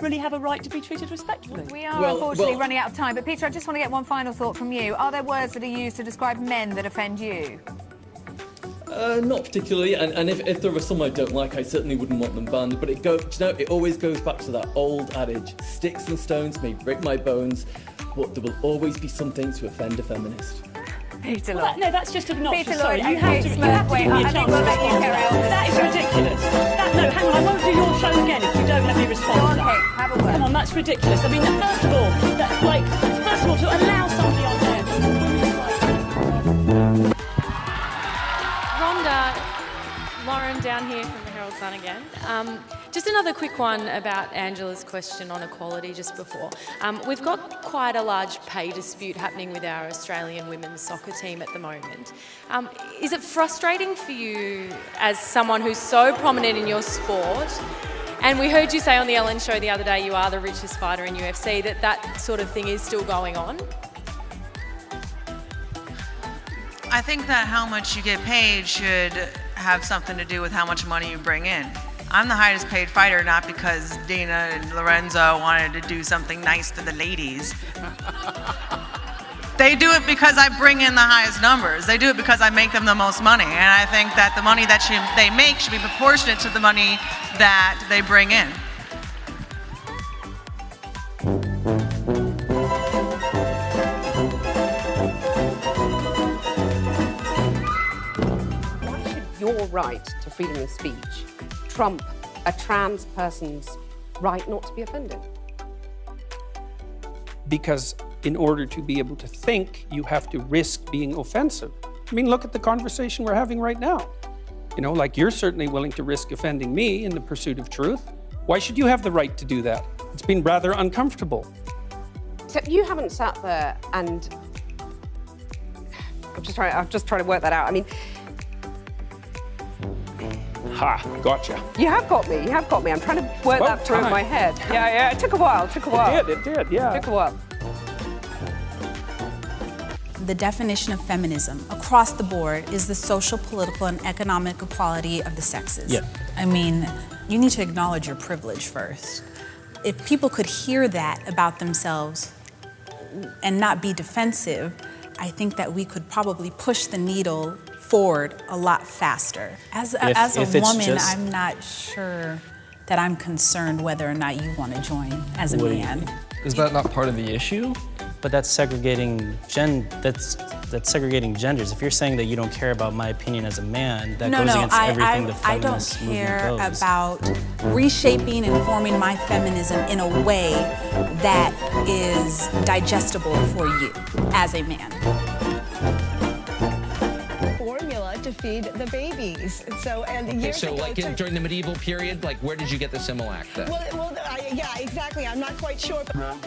really have a right to be treated respectfully. We are unfortunately running out of time, but Peter, I just want to get one final thought from you. Are there words that are used to describe men that offend you? Not particularly, and if there were some I don't like, I certainly wouldn't want them banned, but it always goes back to that old adage, sticks and stones may break my bones, but there will always be something to offend a feminist. Peter Well, Lloyd. no, that's just obnoxious. Peter Sorry, Lloyd, you have to give me a chance. we'll let you carry on. That is ridiculous. No, hang on, I won't do your show again if you don't let me respond Go to on, that. Kate, have a word. Come on, that's ridiculous. I mean, first of all, to allow somebody on there Rhonda, Lauren down here from the Herald Sun again. Just another quick one about Angela's question on equality just before. We've got quite a large pay dispute happening with our Australian women's soccer team at the moment. Is it frustrating for you as someone who's so prominent in your sport? And we heard you say on the Ellen show the other day you are the richest fighter in UFC, that sort of thing is still going on? I think that how much you get paid should have something to do with how much money you bring in. I'm the highest paid fighter, not because Dana and Lorenzo wanted to do something nice for the ladies. They do it because I bring in the highest numbers. They do it because I make them the most money. And I think that the money that they make should be proportionate to the money that they bring in. Your right to freedom of speech trump a trans person's right not to be offended? Because in order to be able to think, you have to risk being offensive. I mean, look at the conversation we're having right now. You know, like you're certainly willing to risk offending me in the pursuit of truth. Why should you have the right to do that? It's been rather uncomfortable. So you haven't sat there and... I'm just trying to work that out. I mean, Ha, gotcha. you have got me. I'm trying to work that through in my head. Yeah, it took a while. It did, yeah. It took a while. The definition of feminism across the board is the social, political, and economic equality of the sexes. Yeah. I mean, you need to acknowledge your privilege first. If people could hear that about themselves and not be defensive, I think that we could probably push the needle forward a lot faster. As a woman, I'm not sure that I'm concerned whether or not you want to join as a man. Is that not part of the issue? But that's segregating that's segregating genders. If you're saying that you don't care about my opinion as a man, that goes against everything the feminist movement I don't care goes. about reshaping and forming my feminism in a way that is digestible for you as a man. Formula to feed the babies. So, and years ago, like during the medieval period, like where did you get the Similac then? Yeah, exactly. I'm not quite sure. But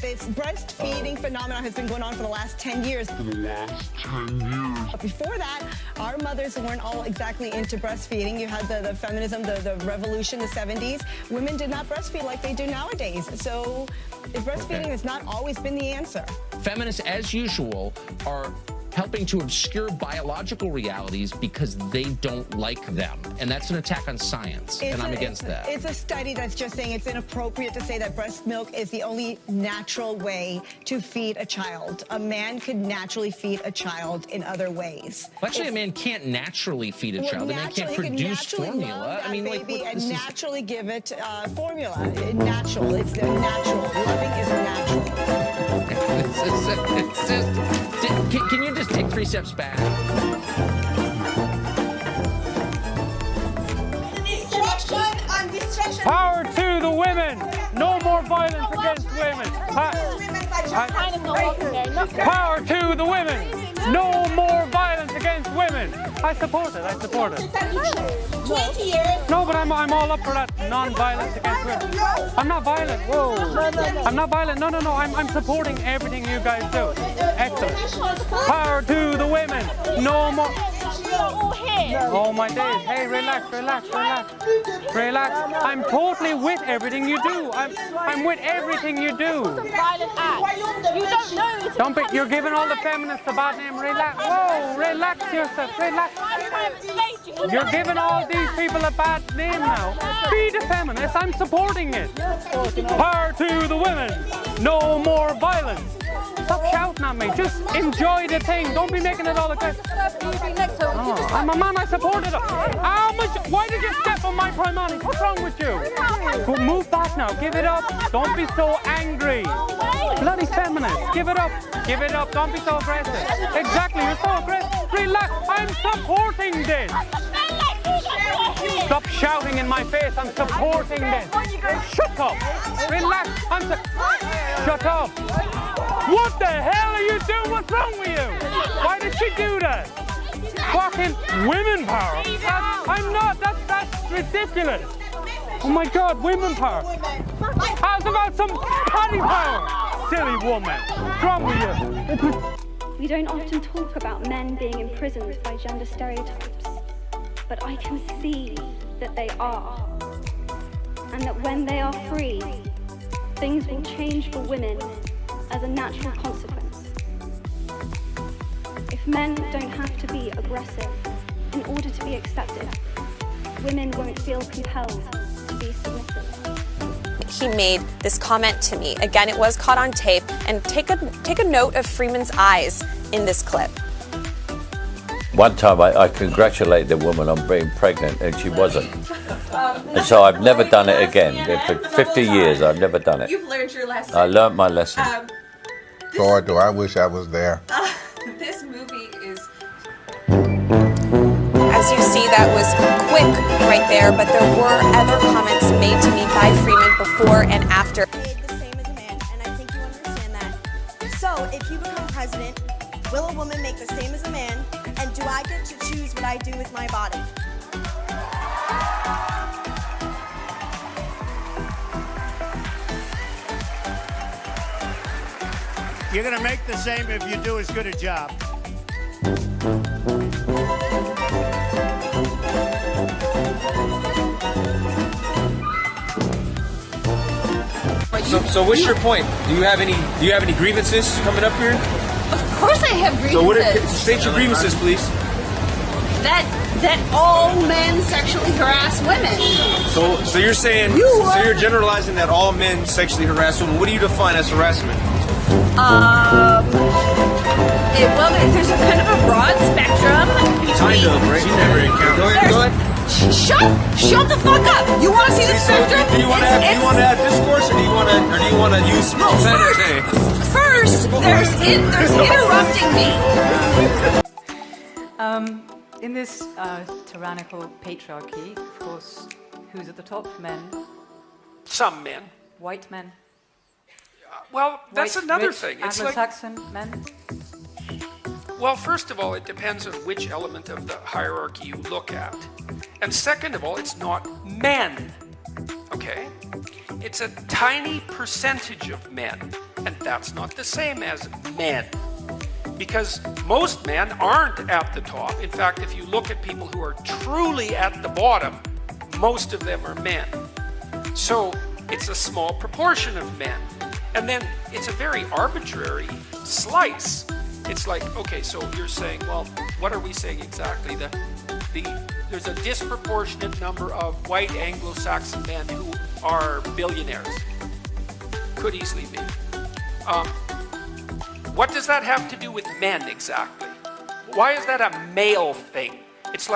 this breastfeeding phenomenon has been going on for the last 10 years. But before that, our mothers weren't all exactly into breastfeeding. You had the feminism, the revolution, the 70s. Women did not breastfeed like they do nowadays. So breastfeeding has not always been the answer. Feminists, as usual, are helping to obscure biological realities because they don't like them. And that's an attack on science, and I'm against that. It's a study that's just saying it's inappropriate to say that breast milk is the only natural way to feed a child. A man could naturally feed a child in other ways. Well, actually, a man can't naturally feed a child. A man can't produce formula. I mean, and naturally give it formula. Natural. It's natural. Loving is natural. It's just... Can you just take 3 steps back? Power to the women! No more violence against women! Power to the women! No more violence against women! I support it. 20 years. No, but I'm all up for that. Non-violence against women. I'm not violent. Whoa. I'm not violent. No. I'm supporting everything you guys do. Excellent. Power to the women. No more. Oh my days. Hey, relax. I'm totally with everything you do. I'm with everything you do. Violent act. You don't know. Don't be, you're giving all the feminists a bad name. Relax. Whoa, relax yourself. Relax. You're giving all these people a bad name now. Be the feminist, I'm supporting it. Power to the women, no more violence. Stop shouting at me, just enjoy the thing. Don't be making it all aggressive. Oh, I'm a man, I supported it. How much, why did you step on my primatic? What's wrong with you? Go move back now, give it up. Don't be so angry. Bloody feminist, give it up. Give it up, don't be so aggressive. Exactly, you're so aggressive. Relax, I'm supporting this. Stop shouting in my face, I'm supporting this. Shut up. Relax, shut up. What the hell are you doing? What's wrong with you? Why did she do that? Fucking women power. That's ridiculous. Oh my God, women power. How's about some potty power? Silly woman. What's wrong with you? We don't often talk about men being imprisoned by gender stereotypes, but I can see that they are. And that when they are free, things will change for women as a natural consequence. If men don't have to be aggressive in order to be accepted, women won't feel compelled to be submissive. He made this comment to me. Again, it was caught on tape, and take a note of Freeman's eyes in this clip. One time I congratulated the woman on being pregnant and she wasn't. And so I've never done it again. For 50 years I've never done it. You've learned your lesson. I learned my lesson. Boy, do I wish I was there. This movie is... As you see, that was quick right there, but there were other comments made to me by Freeman before and after. The same as a man, and I think you understand that. So, if you become president, will a woman make the same as a man, and do I get to choose what I do with my body? You're going to make the same if you do as good a job. So what's your point? Do you have any grievances coming up here? Of course I have grievances. So state your grievances, please. That all men sexually harass women. So you're saying you're generalizing that all men sexually harass women. What do you define as harassment? Well, there's a kind of a broad spectrum. Kind of, right? You never encountered. Go ahead. Shut the fuck up! You want to see the spectrum? Do you want to have discourse, or do you want to use profanity? First, there's interrupting me. In this tyrannical patriarchy, of course, who's at the top? Men. Some men. White men. Well, that's another rich, thing. It's Anglo-Saxon men. Well, first of all, it depends on which element of the hierarchy you look at. And second of all, it's not men, okay? It's a tiny percentage of men, and that's not the same as men. Because most men aren't at the top. In fact, if you look at people who are truly at the bottom, most of them are men. So it's a small proportion of men. And then it's a very arbitrary slice. It's like, okay, so you're saying, well, what are we saying exactly? There's a disproportionate number of white Anglo-Saxon men who are billionaires. Could easily be. What does that have to do with men exactly? Why is that a male thing? It's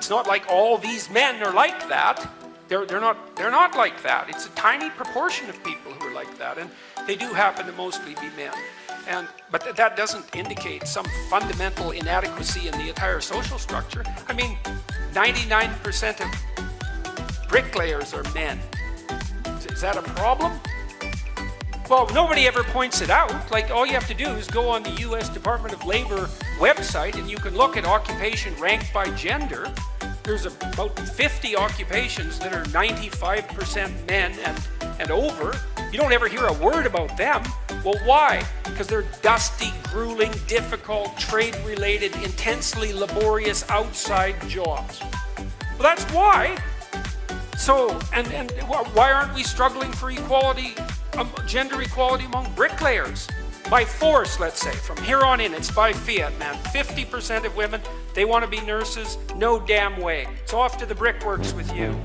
not like all these men are like that. They're not like that. It's a tiny proportion of people who are like that, and they do happen to mostly be men. But that doesn't indicate some fundamental inadequacy in the entire social structure. I mean, 99% of bricklayers are men. Is that a problem? Well, nobody ever points it out. Like, all you have to do is go on the U.S. Department of Labor website, and you can look at occupation ranked by gender. There's about 50 occupations that are 95% men and over. You don't ever hear a word about them. Well, why? Because they're dusty, grueling, difficult, trade-related, intensely laborious outside jobs. Well, that's why. So, and why aren't we struggling for equality, gender equality among bricklayers? By force, let's say, from here on in, it's by fiat, man. 50% of women, they want to be nurses, no damn way. So off to the brickworks with you.